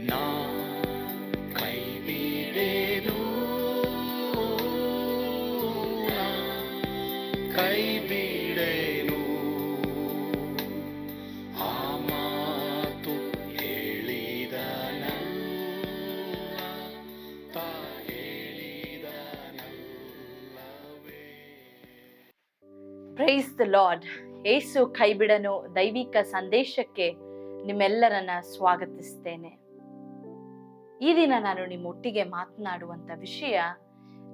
ನಾ ಕೈ ಬಿಡೆನು, ನಾ ಕೈ ಬಿಡೆನು. ಆ ಮಾತು ಹೇಳಿದನಲ್ಲ, ತಾ ಹೇಳಿದನಲ್ಲವೇ. Praise the Lord. ಯೇಸು ಕೈಬಿಡನು ದೈವಿಕ ಸಂದೇಶಕ್ಕೆ ನಿಮ್ಮೆಲ್ಲರನ್ನ ಸ್ವಾಗತಿಸ್ತೇನೆ. ಈ ದಿನ ನಾನು ನಿಮ್ಮೊಟ್ಟಿಗೆ ಮಾತನಾಡುವಂತ ವಿಷಯ,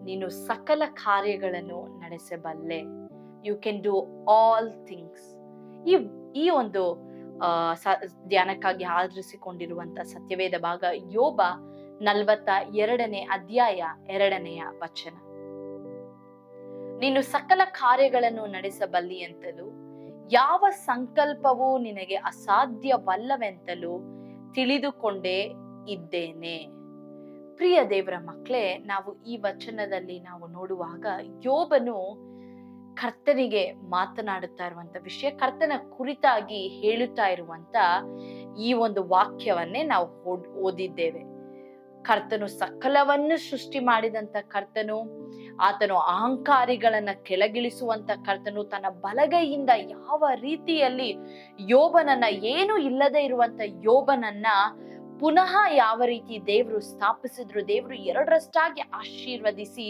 ನೀನು ಸಕಲ ಕಾರ್ಯಗಳನ್ನು ನಡೆಸಬಲ್ಲೆ. You can do all things. ಈ ಒಂದು ಧ್ಯಾನಕ್ಕಾಗಿ ಆಧರಿಸಿಕೊಂಡಿರುವಂತ ಸತ್ಯವೇದ ಭಾಗ ಯೋಬ 42ನೇ ಅಧ್ಯಾಯ 2ನೇ ವಚನ. ನೀನು ಸಕಲ ಕಾರ್ಯಗಳನ್ನು ನಡೆಸಬಲ್ಲಿ ಅಂತಲೂ ಯಾವ ಸಂಕಲ್ಪವೂ ನಿನಗೆ ಅಸಾಧ್ಯವಲ್ಲವೆಂತಲೂ ತಿಳಿದುಕೊಂಡೇ ಇದ್ದೇನೆ. ಪ್ರಿಯ ದೇವರ ಮಕ್ಕಳೇ, ನಾವು ಈ ವಚನದಲ್ಲಿ ನಾವು ನೋಡುವಾಗ ಯೋಬನು ಕರ್ತನಿಗೆ ಮಾತನಾಡುತ್ತಾ ಇರುವಂತ ವಿಷಯ, ಕರ್ತನ ಕುರಿತಾಗಿ ಹೇಳುತ್ತಾ ಇರುವಂತ ಈ ಒಂದು ವಾಕ್ಯವನ್ನೇ ನಾವು ಓದಿದ್ದೇವೆ. ಕರ್ತನು ಸಕಲವನ್ನು ಸೃಷ್ಟಿ ಮಾಡಿದಂತ ಕರ್ತನು, ಆತನು ಅಹಂಕಾರಿಗಳನ್ನ ಕೆಳಗಿಳಿಸುವಂತ ಕರ್ತನು, ತನ್ನ ಬಲಗೈಯಿಂದ ಯಾವ ರೀತಿಯಲ್ಲಿ ಯೋಬನನ್ನ, ಏನು ಇಲ್ಲದೆ ಇರುವಂತ ಯೋಬನನ್ನ ಪುನಃ ಯಾವ ರೀತಿ ದೇವರು ಸ್ಥಾಪಿಸಿದ್ರು, ದೇವರು ಎರಡರಷ್ಟಾಗಿ ಆಶೀರ್ವದಿಸಿ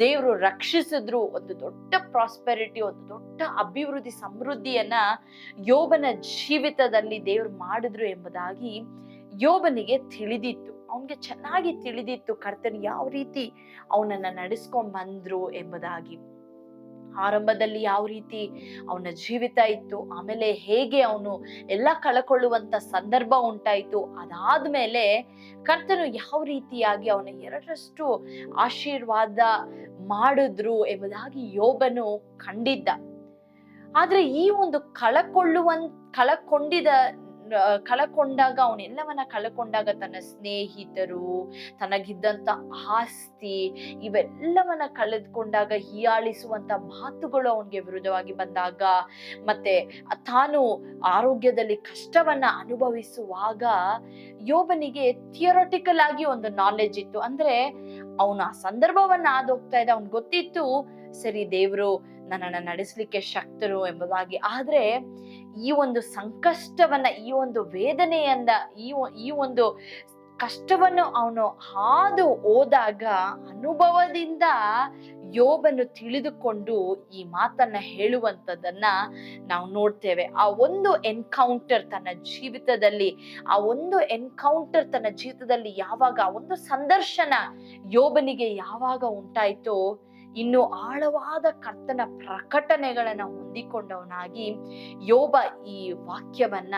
ದೇವರು ರಕ್ಷಿಸಿದ್ರು, ಒಂದು ದೊಡ್ಡ ಪ್ರಾಸ್ಪೆರಿಟಿ, ಒಂದು ದೊಡ್ಡ ಅಭಿವೃದ್ಧಿ ಸಮೃದ್ಧಿಯನ್ನ ಯೋಬನ ಜೀವಿತದಲ್ಲಿ ದೇವರು ಮಾಡಿದ್ರು ಎಂಬುದಾಗಿ ಯೋಬನಿಗೆ ತಿಳಿದಿತ್ತು. ಅವನಿಗೆ ಚೆನ್ನಾಗಿ ತಿಳಿದಿತ್ತು ಕರ್ತನು ಯಾವ ರೀತಿ ಅವನನ್ನ ನಡೆಸ್ಕೊಂಡ್ ಬಂದ್ರು ಎಂಬುದಾಗಿ. ಆರಂಭದಲ್ಲಿ ಯಾವ ರೀತಿ ಅವನ ಜೀವಿತ ಇತ್ತು, ಆಮೇಲೆ ಹೇಗೆ ಅವನು ಎಲ್ಲ ಕಳ್ಕೊಳ್ಳುವಂತ ಸಂದರ್ಭ ಉಂಟಾಯ್ತು, ಅದಾದ್ಮೇಲೆ ಕರ್ತನು ಯಾವ ರೀತಿಯಾಗಿ ಅವನ ಎರಡರಷ್ಟು ಆಶೀರ್ವಾದ ಮಾಡಿದ್ರು ಎಂಬುದಾಗಿ ಯೋಬನು ಕಂಡಿದ್ದ. ಆದ್ರೆ ಈ ಒಂದು ಕಳಕೊಂಡಾಗ, ಅವನೆಲ್ಲವನ್ನ ಕಳಕೊಂಡಾಗ, ತನ್ನ ಸ್ನೇಹಿತರು, ತನಗಿದ್ದಂತ ಆಸ್ತಿ, ಇವೆಲ್ಲವನ್ನ ಕಳೆದುಕೊಂಡಾಗ, ಹೀಯಾಳಿಸುವಂತ ಮಾತುಗಳು ಅವನಿಗೆ ವಿರುದ್ಧವಾಗಿ ಬಂದಾಗ, ಮತ್ತೆ ತಾನು ಆರೋಗ್ಯದಲ್ಲಿ ಕಷ್ಟವನ್ನ ಅನುಭವಿಸುವಾಗ ಯೋಬನಿಗೆ ಥಿಯರಟಿಕಲ್ ಆಗಿ ಒಂದು ನಾಲೆಜ್ ಇತ್ತು. ಅಂದ್ರೆ ಅವನು ಆ ಸಂದರ್ಭವನ್ನ ಹೋಗ್ತಾ ಇದ್ದ, ಅವನ್ ಗೊತ್ತಿತ್ತು, ಸರಿ ದೇವ್ರು ನನ್ನನ್ನ ನಡೆಸಲಿಕ್ಕೆ ಶಕ್ತರು ಎಂಬುದಾಗಿ. ಆದ್ರೆ ಈ ಒಂದು ಸಂಕಷ್ಟವನ್ನ, ಈ ಒಂದು ವೇದನೆಯನ್ನ, ಈ ಒಂದು ಕಷ್ಟವನ್ನು ಅವನು ಹಾದು ಹೋದಾಗ ಅನುಭವದಿಂದ ಯೋಬನು ತಿಳಿದುಕೊಂಡು ಈ ಮಾತನ್ನ ಹೇಳುವಂಥದ್ದನ್ನ ನಾವು ನೋಡ್ತೇವೆ. ಆ ಒಂದು ಎನ್ಕೌಂಟರ್ ತನ್ನ ಜೀವಿತದಲ್ಲಿ, ಯಾವಾಗ ಆ ಒಂದು ಸಂದರ್ಶನ ಯೋಬನಿಗೆ ಯಾವಾಗ ಉಂಟಾಯ್ತೋ, ಇನ್ನು ಆಳವಾದ ಕರ್ತನ ಪ್ರಕಟಣೆಗಳನ್ನ ಹೊಂದಿಕೊಂಡವನಾಗಿ ಯೋಬ ಈ ವಾಕ್ಯವನ್ನ,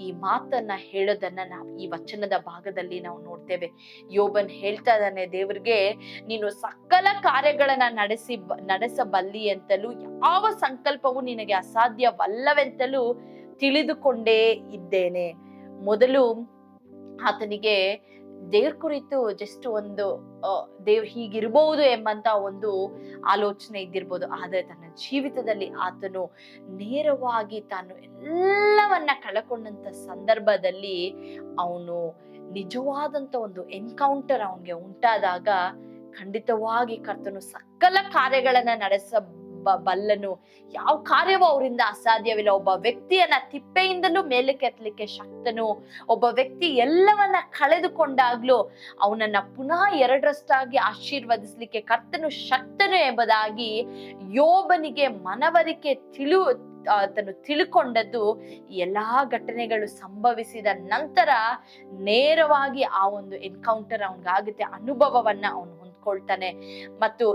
ಈ ಮಾತನ್ನ ಹೇಳೋದನ್ನ ನಾವು ಈ ವಚನದ ಭಾಗದಲ್ಲಿ ನಾವು ನೋಡ್ತೇವೆ. ಯೋಬನ್ ಹೇಳ್ತಾ ಇದ್ದಾನೆ ದೇವ್ರಿಗೆ, ನೀನು ಸಕಲ ಕಾರ್ಯಗಳನ್ನ ನಡೆಸಬಲ್ಲಿ ಅಂತಲೂ ಯಾವ ಸಂಕಲ್ಪವೂ ನಿನಗೆ ಅಸಾಧ್ಯವಲ್ಲವೆಂತಲೂ ತಿಳಿದುಕೊಂಡೇ ಇದ್ದೇನೆ. ಮೊದಲು ಆತನಿಗೆ ದೇವ್ರ ಕುರಿತು ಜಸ್ಟ್ ಒಂದು ದೇವ್ರು ಹೀಗಿರ್ಬಹುದು ಎಂಬಂತ ಒಂದು ಆಲೋಚನೆ ಇದ್ದಿರ್ಬೋದು. ಆದ್ರೆ ತನ್ನ ಜೀವಿತದಲ್ಲಿ ಆತನು ನೇರವಾಗಿ ತಾನು ಎಲ್ಲವನ್ನ ಕಳಕೊಂಡಂತ ಸಂದರ್ಭದಲ್ಲಿ ಅವನು ನಿಜವಾದಂತ ಒಂದು ಎನ್ಕೌಂಟರ್ ಅವನಿಗೆ ಉಂಟಾದಾಗ, ಖಂಡಿತವಾಗಿ ಕರ್ತನು ಸಕಲ ಕಾರ್ಯಗಳನ್ನ ಬಲ್ಲನು, ಯಾವ ಕಾರ್ಯವೂ ಅವರಿಂದ ಅಸಾಧ್ಯವಿಲ್ಲ. ಒಬ್ಬ ವ್ಯಕ್ತಿಯನ್ನ ತಿಪ್ಪೆಯಿಂದಲೂ ಮೇಲಕ್ಕೆ ಎತ್ತಲಿಕ್ಕೆ ಶಕ್ತನು. ಒಬ್ಬ ವ್ಯಕ್ತಿ ಎಲ್ಲವನ್ನ ಕಳೆದುಕೊಂಡಾಗ್ಲೂ ಅವನನ್ನ ಪುನಃ ಎರಡರಷ್ಟಾಗಿ ಆಶೀರ್ವದಿಸ್ಲಿಕ್ಕೆ ಕರ್ತನು ಶಕ್ತನು ಎಂಬುದಾಗಿ ಯೋಬನಿಗೆ ಮನವರಿಕೆ ತನು ತಿಳ್ಕೊಂಡದ್ದು. ಎಲ್ಲಾ ಘಟನೆಗಳು ಸಂಭವಿಸಿದ ನಂತರ ನೇರವಾಗಿ ಆ ಒಂದು ಎನ್ಕೌಂಟರ್ ಅವನಿಗಾಗುತ್ತೆ, ಅನುಭವವನ್ನ ಅವನು ಹೊಂದ್ಕೊಳ್ತಾನೆ. ಮತ್ತು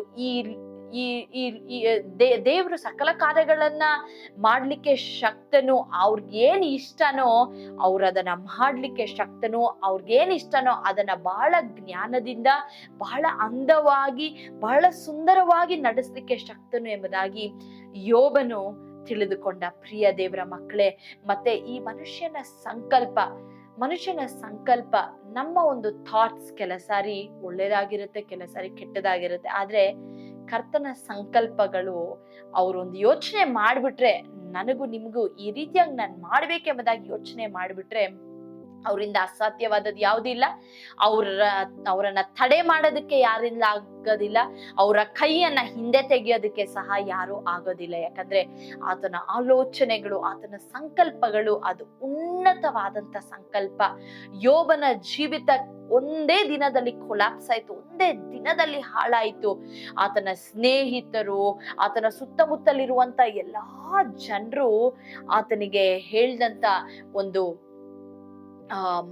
ದೇವ್ರು ಸಕಲ ಕಾರ್ಯಗಳನ್ನ ಮಾಡ್ಲಿಕ್ಕೆ ಶಕ್ತನು. ಅವ್ರಿಗೇನ್ ಇಷ್ಟನೋ ಅದನ್ನ ಮಾಡ್ಲಿಕ್ಕೆ ಶಕ್ತನು. ಅವ್ರಿಗೇನ್ ಇಷ್ಟನೋ ಅದನ್ನ ಬಹಳ ಜ್ಞಾನದಿಂದ, ಬಹಳ ಅಂದವಾಗಿ, ಬಹಳ ಸುಂದರವಾಗಿ ನಡೆಸಲಿಕ್ಕೆ ಶಕ್ತನು ಎಂಬುದಾಗಿ ಯೋಬನು ತಿಳಿದುಕೊಂಡ. ಪ್ರಿಯ ದೇವರ ಮಕ್ಕಳೇ, ಮತ್ತೆ ಈ ಮನುಷ್ಯನ ಸಂಕಲ್ಪ, ನಮ್ಮ ಒಂದು ಥಾಟ್ಸ್ ಕೆಲ ಸಾರಿ ಒಳ್ಳೇದಾಗಿರುತ್ತೆ, ಕೆಲ ಸಾರಿ ಕೆಟ್ಟದಾಗಿರುತ್ತೆ. ಆದ್ರೆ ಕರ್ತನ ಸಂಕಲ್ಪಗಳು, ಅವರೊಂದು ಯೋಚನೆ ಮಾಡ್ಬಿಟ್ರೆ, ನನಗೂ ನಿಮಗೂ ಈ ರೀತಿಯಾಗಿ ನಾನು ಮಾಡ್ಬೇಕೆಂಬುದಾಗಿ ಯೋಚನೆ ಮಾಡ್ಬಿಟ್ರೆ, ಅವರಿಂದ ಅಸಾಧ್ಯವಾದದ್ದು ಯಾವುದಿಲ್ಲ. ಅವರನ್ನ ತಡೆ ಮಾಡೋದಕ್ಕೆ ಯಾರಿಂದ ಆಗೋದಿಲ್ಲ. ಅವರ ಕೈಯನ್ನ ಹಿಂದೆ ತೆಗೆಯೋದಕ್ಕೆ ಸಹ ಯಾರು ಆಗೋದಿಲ್ಲ. ಯಾಕಂದ್ರೆ ಆತನ ಆಲೋಚನೆಗಳು, ಆತನ ಸಂಕಲ್ಪಗಳು ಅದು ಉನ್ನತವಾದಂತ ಸಂಕಲ್ಪ. ಯೋಬನ ಜೀವಿತ ಒಂದೇ ದಿನದಲ್ಲಿ ಕೊಲಾಪ್ಸ್ ಆಯ್ತು, ಒಂದೇ ದಿನದಲ್ಲಿ ಹಾಳಾಯ್ತು. ಆತನ ಸ್ನೇಹಿತರು, ಆತನ ಸುತ್ತಮುತ್ತಲಿರುವಂತ ಎಲ್ಲಾ ಜನರು ಆತನಿಗೆ ಹೇಳ್ದಂತ ಒಂದು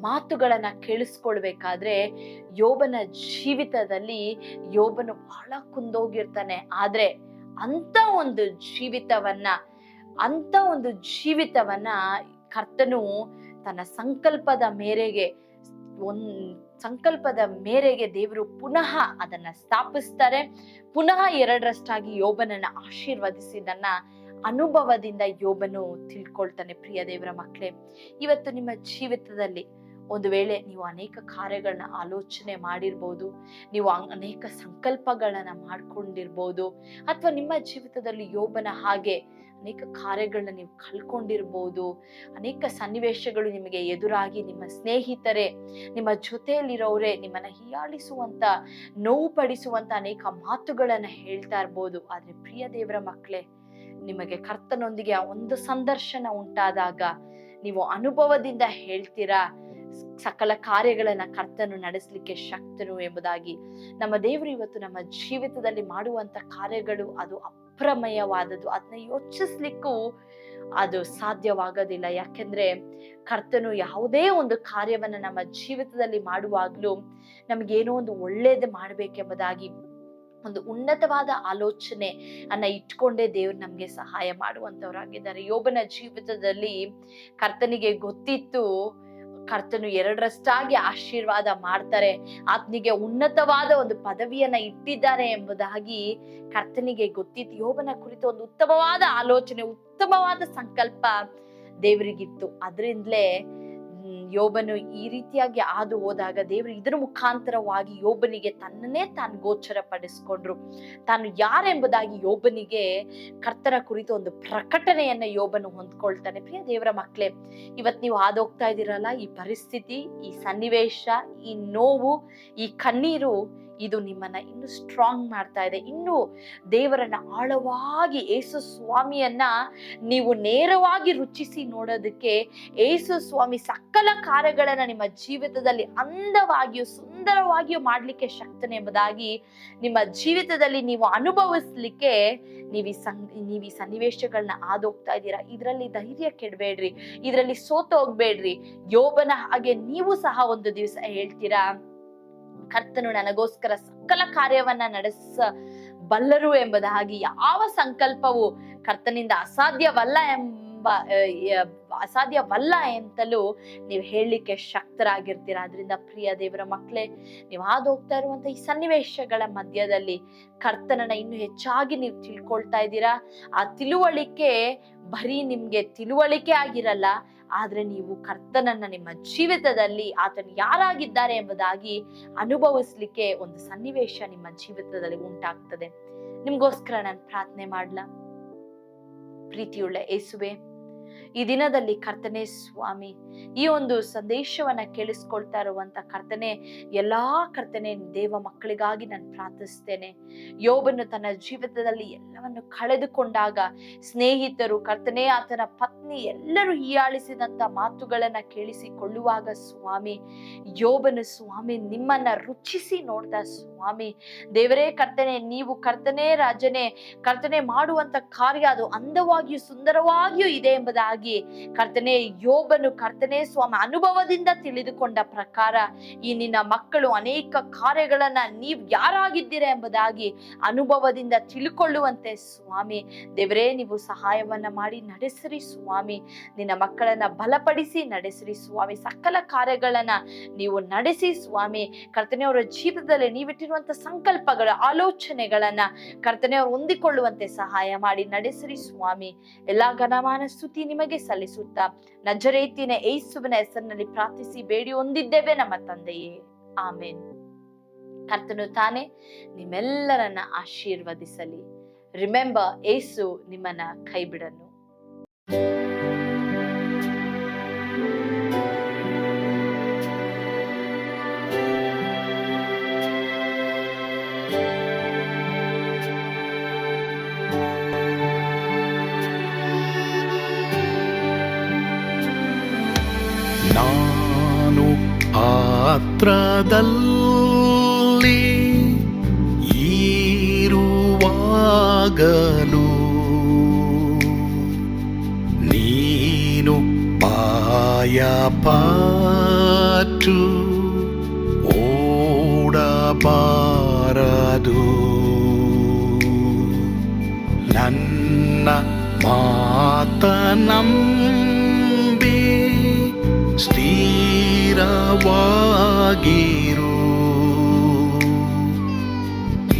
ಮಾತುಗಳನ್ನ ಕೇಳಿಸ್ಕೊಳ್ಬೇಕಾದ್ರೆ ಯೋಬನ ಜೀವಿತದಲ್ಲಿ ಯೋಬನು ಬಹಳ ಕುಂದೋಗಿರ್ತಾನೆ. ಆದ್ರೆ ಅಂತ ಒಂದು ಜೀವಿತವನ್ನ ಕರ್ತನು ತನ್ನ ಸಂಕಲ್ಪದ ಮೇರೆಗೆ ದೇವರು ಪುನಃ ಅದನ್ನ ಸ್ಥಾಪಿಸ್ತಾರೆ. ಪುನಃ ಎರಡರಷ್ಟಾಗಿ ಯೋಬನನ್ನ ಆಶೀರ್ವದಿಸಿದನ್ನ ಅನುಭವದಿಂದ ಯೋಬನು ತಿಳ್ಕೊಳ್ತಾನೆ. ಪ್ರಿಯ ದೇವರ ಮಕ್ಕಳೇ, ಇವತ್ತು ನಿಮ್ಮ ಜೀವಿತದಲ್ಲಿ ಒಂದು ವೇಳೆ ನೀವು ಅನೇಕ ಕಾರ್ಯಗಳನ್ನ ಆಲೋಚನೆ ಮಾಡಿರ್ಬೋದು, ನೀವು ಅನೇಕ ಸಂಕಲ್ಪಗಳನ್ನ ಮಾಡ್ಕೊಂಡಿರ್ಬೋದು, ಅಥವಾ ನಿಮ್ಮ ಜೀವಿತದಲ್ಲಿ ಯೋಬನ ಹಾಗೆ ಅನೇಕ ಕಾರ್ಯಗಳನ್ನ ನೀವು ಕಳ್ಕೊಂಡಿರ್ಬೋದು. ಅನೇಕ ಸನ್ನಿವೇಶಗಳು ನಿಮಗೆ ಎದುರಾಗಿ ನಿಮ್ಮ ಸ್ನೇಹಿತರೇ, ನಿಮ್ಮ ಜೊತೆಯಲ್ಲಿರೋರೇ ನಿಮ್ಮನ್ನ ಹೀಯಾಳಿಸುವಂತ, ನೋವು ಪಡಿಸುವಂತ ಅನೇಕ ಮಾತುಗಳನ್ನ ಹೇಳ್ತಾ ಇರ್ಬೋದು. ಆದ್ರೆ ಪ್ರಿಯ ದೇವರ ಮಕ್ಕಳೇ, ನಿಮಗೆ ಕರ್ತನೊಂದಿಗೆ ಒಂದು ಸಂದರ್ಶನ ಉಂಟಾದಾಗ ನೀವು ಅನುಭವದಿಂದ ಹೇಳ್ತೀರಾ, ಸಕಲ ಕಾರ್ಯಗಳನ್ನ ಕರ್ತನು ನಡೆಸಲಿಕ್ಕೆ ಶಕ್ತನು ಎಂಬುದಾಗಿ. ನಮ್ಮ ದೇವರು ಇವತ್ತು ನಮ್ಮ ಜೀವಿತದಲ್ಲಿ ಮಾಡುವಂತ ಕಾರ್ಯಗಳು ಅದು ಅಪ್ರಮೇಯವಾದದ್ದು. ಅದನ್ನ ಯೋಚಿಸ್ಲಿಕ್ಕೂ ಅದು ಸಾಧ್ಯವಾಗೋದಿಲ್ಲ. ಯಾಕೆಂದ್ರೆ ಕರ್ತನು ಯಾವುದೇ ಒಂದು ಕಾರ್ಯವನ್ನ ನಮ್ಮ ಜೀವಿತದಲ್ಲಿ ಮಾಡುವಾಗ್ಲೂ ನಮಗೇನೋ ಒಂದು ಒಳ್ಳೇದು ಮಾಡ್ಬೇಕೆಂಬುದಾಗಿ ಒಂದು ಉನ್ನತವಾದ ಆಲೋಚನೆ ಇಟ್ಕೊಂಡೇ ದೇವ್ರು ನಮ್ಗೆ ಸಹಾಯ ಮಾಡುವಂತವರಾಗಿದ್ದಾರೆ. ಯೋಬನ ಜೀವಿತದಲ್ಲಿ ಕರ್ತನಿಗೆ ಗೊತ್ತಿತ್ತು, ಕರ್ತನು ಎರಡರಷ್ಟಾಗಿ ಆಶೀರ್ವಾದ ಮಾಡ್ತಾರೆ, ಆತನಿಗೆ ಉನ್ನತವಾದ ಒಂದು ಪದವಿಯನ್ನ ಇಟ್ಟಿದ್ದಾರೆ ಎಂಬುದಾಗಿ ಕರ್ತನಿಗೆ ಗೊತ್ತಿತ್ತು. ಯೋಬನ ಕುರಿತು ಒಂದು ಉತ್ತಮವಾದ ಆಲೋಚನೆ, ಉತ್ತಮವಾದ ಸಂಕಲ್ಪ ದೇವರಿಗಿತ್ತು. ಅದರಿಂದಲೇ ಯೋಬನು ಈ ರೀತಿಯಾಗಿ ಹಾದು ಹೋದಾಗ ದೇವರು ಇದರ ಮುಖಾಂತರವಾಗಿ ಯೋಬನಿಗೆ ತನ್ನನ್ನೇ ತಾನು ಗೋಚರ ಪಡಿಸ್ಕೊಂಡ್ರು. ತಾನು ಯಾರೆಂಬುದಾಗಿ ಯೋಬನಿಗೆ ಕರ್ತರ ಕುರಿತು ಒಂದು ಪ್ರಕಟಣೆಯನ್ನ ಯೋಬನು ಹೊಂದ್ಕೊಳ್ತಾನೆ. ಪ್ರಿಯ ದೇವರ ಮಕ್ಕಳೇ, ಇವತ್ ನೀವು ಹಾದೋಗ್ತಾ ಇದ್ದೀರಲ್ಲ, ಈ ಪರಿಸ್ಥಿತಿ, ಈ ಸನ್ನಿವೇಶ, ಈ ನೋವು, ಈ ಕಣ್ಣೀರು, ಇದು ನಿಮ್ಮನ್ನ ಇನ್ನು ಸ್ಟ್ರಾಂಗ್ ಮಾಡ್ತಾ ಇದೆ. ಇನ್ನು ದೇವರನ್ನ ಆಳವಾಗಿ, ಯೇಸು ಸ್ವಾಮಿಯನ್ನ ನೀವು ನೇರವಾಗಿ ರುಚಿಸಿ ನೋಡೋದಕ್ಕೆ, ಯೇಸು ಸ್ವಾಮಿ ಸಕಲ ಕಾರ್ಯಗಳನ್ನ ನಿಮ್ಮ ಜೀವಿತದಲ್ಲಿ ಅಂದವಾಗಿಯೂ ಸುಂದರವಾಗಿಯೂ ಮಾಡ್ಲಿಕ್ಕೆ ಶಕ್ತನೆ ಎಂಬುದಾಗಿ ನಿಮ್ಮ ಜೀವಿತದಲ್ಲಿ ನೀವು ಅನುಭವಿಸ್ಲಿಕ್ಕೆ ನೀವು ಈ ಸನ್ನಿವೇಶಗಳನ್ನ ಹಾದೋಗ್ತಾ ಇದ್ದೀರಾ. ಇದರಲ್ಲಿ ಧೈರ್ಯ ಕೆಡಬೇಡ್ರಿ, ಇದರಲ್ಲಿ ಸೋತು ಹೋಗ್ಬೇಡ್ರಿ. ಯೋಬನ ಹಾಗೆ ನೀವು ಸಹ ಒಂದು ದಿವಸ ಹೇಳ್ತೀರಾ, ಕರ್ತನು ನನಗೋಸ್ಕರ ಸಕಲ ಕಾರ್ಯವನ್ನ ನಡೆಸಬಲ್ಲರು ಎಂಬುದಾಗಿ. ಯಾವ ಸಂಕಲ್ಪವು ಕರ್ತನಿಂದ ಅಸಾಧ್ಯವಲ್ಲ ಎಂತಲೂ ನೀವು ಹೇಳಲಿಕ್ಕೆ ಶಕ್ತರಾಗಿರ್ತೀರಾ. ಆದ್ರಿಂದ ಪ್ರಿಯ ದೇವರ ಮಕ್ಕಳೇ, ನೀವು ಹಾದೋಗ್ತಾ ಇರುವಂತ ಈ ಸನ್ನಿವೇಶಗಳ ಮಧ್ಯದಲ್ಲಿ ಕರ್ತನನ್ನ ಇನ್ನು ಹೆಚ್ಚಾಗಿ ನೀವು ತಿಳ್ಕೊಳ್ತಾ ಇದ್ದೀರಾ. ಆ ತಿಳುವಳಿಕೆ ಬರೀ ನಿಮ್ಗೆ ತಿಳುವಳಿಕೆ ಆಗಿರಲ್ಲ, ಆದ್ರೆ ನೀವು ಕರ್ತನನ್ನ ನಿಮ್ಮ ಜೀವಿತದಲ್ಲಿ ಆತನು ಯಾರಾಗಿದ್ದಾರೆ ಎಂಬುದಾಗಿ ಅನುಭವಿಸ್ಲಿಕ್ಕೆ ಒಂದು ಸನ್ನಿವೇಶ ನಿಮ್ಮ ಜೀವಿತದಲ್ಲಿ ಉಂಟಾಗ್ತದೆ. ನಿಮ್ಗೋಸ್ಕರ ನಾನು ಪ್ರಾರ್ಥನೆ ಮಾಡ್ಲಾ? ಪ್ರೀತಿಯುಳ್ಳ ಯೇಸುವೆ, ಈ ದಿನದಲ್ಲಿ ಕರ್ತನೆ ಸ್ವಾಮಿ, ಈ ಒಂದು ಸಂದೇಶವನ್ನ ಕೇಳಿಸ್ಕೊಳ್ತಾ ಇರುವಂತ ಕರ್ತನೆ, ಎಲ್ಲಾ ಕರ್ತನೆ ದೇವ ಮಕ್ಕಳಿಗಾಗಿ ನಾನು ಪ್ರಾರ್ಥಿಸ್ತೇನೆ. ಯೋಬನು ತನ್ನ ಜೀವಿತದಲ್ಲಿ ಎಲ್ಲವನ್ನು ಕಳೆದುಕೊಂಡಾಗ ಸ್ನೇಹಿತರು, ಕರ್ತನೆ ಆತನ ಪತ್ನಿ ಎಲ್ಲರೂ ಹೀಯಾಳಿಸಿದಂತ ಮಾತುಗಳನ್ನ ಕೇಳಿಸಿಕೊಳ್ಳುವಾಗ ಸ್ವಾಮಿ, ಯೋಬನು ಸ್ವಾಮಿ ನಿಮ್ಮನ್ನ ರುಚಿಸಿ ನೋಡ್ದ ಸ್ವಾಮಿ. ದೇವರೇ ಕರ್ತನೆ, ನೀವು ಕರ್ತನೆ ರಾಜನೇ, ಕರ್ತನೆ ಮಾಡುವಂತ ಕಾರ್ಯ ಅದು ಅಂದವಾಗಿಯೂ ಸುಂದರವಾಗಿಯೂ ಇದೆ ಎಂಬುದಾಗಿ ಕರ್ತನೆ ಯೋಬನು ಕರ್ತನೆ ಸ್ವಾಮಿ ಅನುಭವದಿಂದ ತಿಳಿದುಕೊಂಡ ಪ್ರಕಾರ ಈ ನಿನ್ನ ಮಕ್ಕಳು ಅನೇಕ ಕಾರ್ಯಗಳನ್ನ ನೀವು ಯಾರಾಗಿದ್ದೀರಾ ಎಂಬುದಾಗಿ ಅನುಭವದಿಂದ ತಿಳ್ಕೊಳ್ಳುವಂತೆ ಸ್ವಾಮಿ ದೇವರೇ ನೀವು ಸಹಾಯವನ್ನ ಮಾಡಿ ನಡೆಸಿರಿ ಸ್ವಾಮಿ. ನಿನ್ನ ಮಕ್ಕಳನ್ನ ಬಲಪಡಿಸಿ ನಡೆಸಿರಿ ಸ್ವಾಮಿ. ಸಕಲ ಕಾರ್ಯಗಳನ್ನ ನೀವು ನಡೆಸಿ ಸ್ವಾಮಿ. ಕರ್ತನೆ ಅವರ ಜೀವಿತದಲ್ಲಿ ನೀವಿಟ್ಟಿರುವಂತ ಸಂಕಲ್ಪಗಳ ಆಲೋಚನೆಗಳನ್ನ ಕರ್ತನೆ ಅವರು ಹೊಂದಿಕೊಳ್ಳುವಂತೆ ಸಹಾಯ ಮಾಡಿ ನಡೆಸಿರಿ ಸ್ವಾಮಿ. ಎಲ್ಲಾ ಘನಮಾನ ಸ್ತುತಿ ನಿಮಗೆ ಸಲ್ಲಿಸುತ್ತಾ ನಜರೇತಿನ ಯೇಸುವಿನ ಹೆಸರಿನಲ್ಲಿ ಪ್ರಾರ್ಥಿಸಿ ಬೇಡಿ ಹೊಂದಿದ್ದೇವೆ ನಮ್ಮ ತಂದೆಯೇ, ಆಮೇನ್. ಕರ್ತನು ತಾನೇ ನಿಮ್ಮೆಲ್ಲರನ್ನ ಆಶೀರ್ವದಿಸಲಿ. ರಿಮೆಂಬರ್, ಯೇಸು ನಿಮ್ಮನ್ನ ಕೈ ಬಿಡನು. ಪಾತ್ರದಲ್ಲಿ ಇರುವಾಗಲೂ ನೀನು ಭಯಪಟ್ಟು ಓಡಬಾರದು. ನನ್ನ ಮಾತನಂಬಿ ಸ್ಥಿರವಾಗಿರು.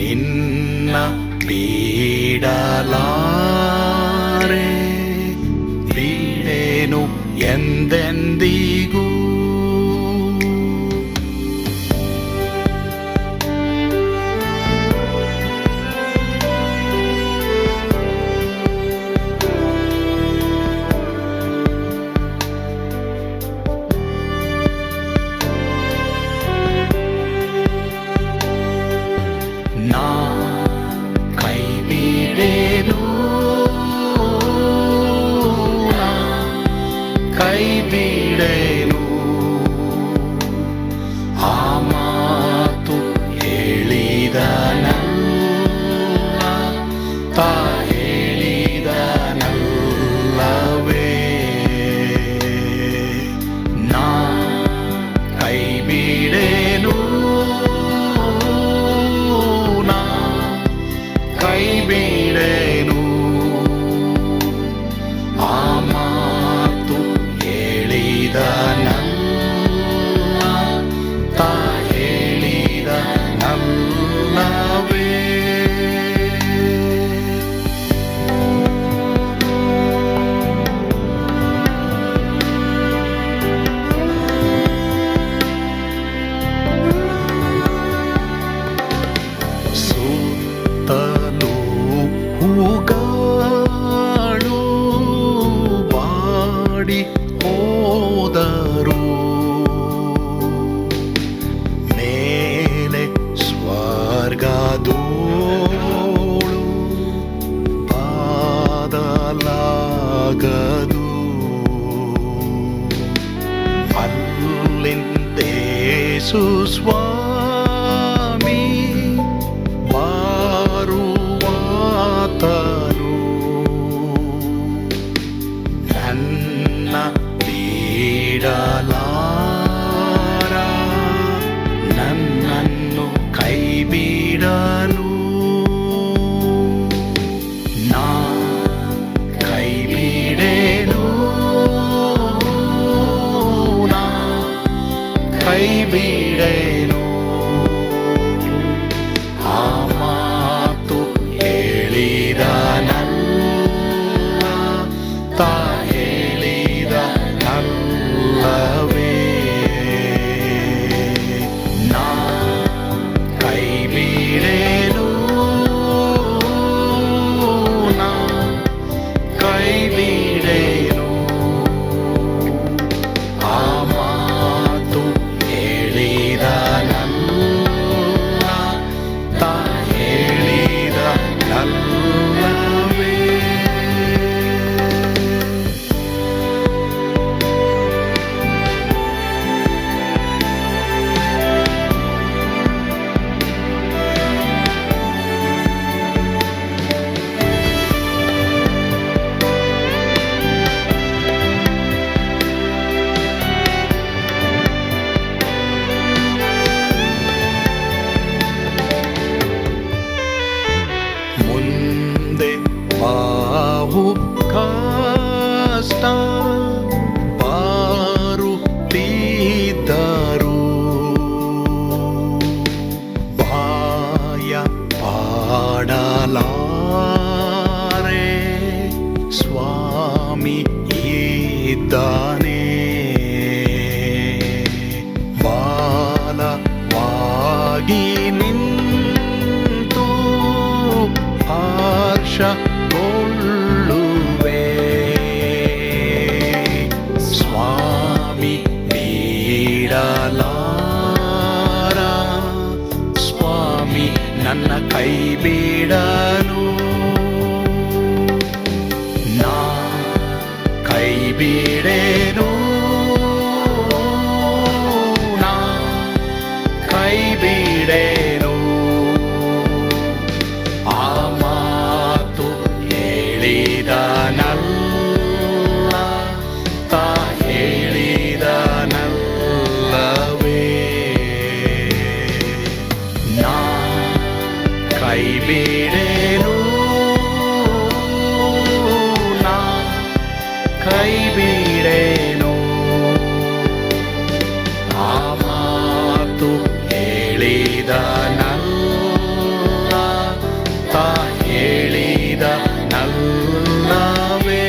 ನಿನ್ನ ಬಿಡಲಾರೆ, ಬಿಡೆನು ಎಂದೆಂದಿಗೂ. ನಾ ಕೈ ಬಿಡೆನು, ನಾ ಕೈ ಬಿಡೆನು. ಆ ಮಾತು ಹೇಳಿದನಲ್ಲ, ತಾ ಹೇಳಿದನಲ್ಲವೇ. ನಾ ಕೈ ಬಿಡೆನು, ಕೈ ಬಿಡೆನು. ಆ ಮಾತು ಹೇಳಿದನಲ್ಲ, ತಾ ಹೇಳಿದನಲ್ಲವೇ. ಸುತ್ತಲೂ ಹೂಗಳು ಬಾಡಿ ಹೋದರು, ಮೇಲೆ ಸ್ವರ್ಗದೋಳು ಬಾದಲಾಗದು. ಅಲ್ಲಿಂದೇಸು ಸ್ವಾಮಿ ಬಾರುವಾತನು, ನನ್ನ ಬಿಡಲಾರ, ನನ್ನನ್ನು ಕೈ ಬಿಡಲು. ನಾ ಕೈ ಬಿಡೆನು, ನಾ ಕೈ ಬಿಡೆನು. ಆ ಮಾತು ಹೇಳಿದನಲ್ಲ, ತಾ ಹೇಳಿದನಲ್ಲವೇ. ನಾ ಕೈ ಬಿಡೆನು, ನಾ ಕೈ ಬಿಡೆನು. ಆ ಮಾತು ಹೇಳಿದನಲ್ಲ, ಮಾತು ಹೇಳಿದ ನಲ್ಲ ತಾ ಹೇಳಿದ ನಲ್ಲವೇ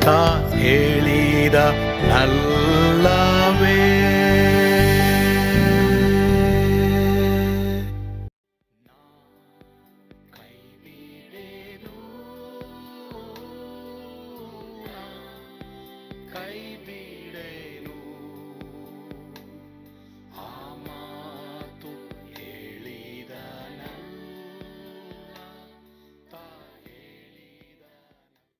ತಾ ಹೇಳಿದ ನಲ್ಲವೇ ಕೈ ಬಿಡೇನು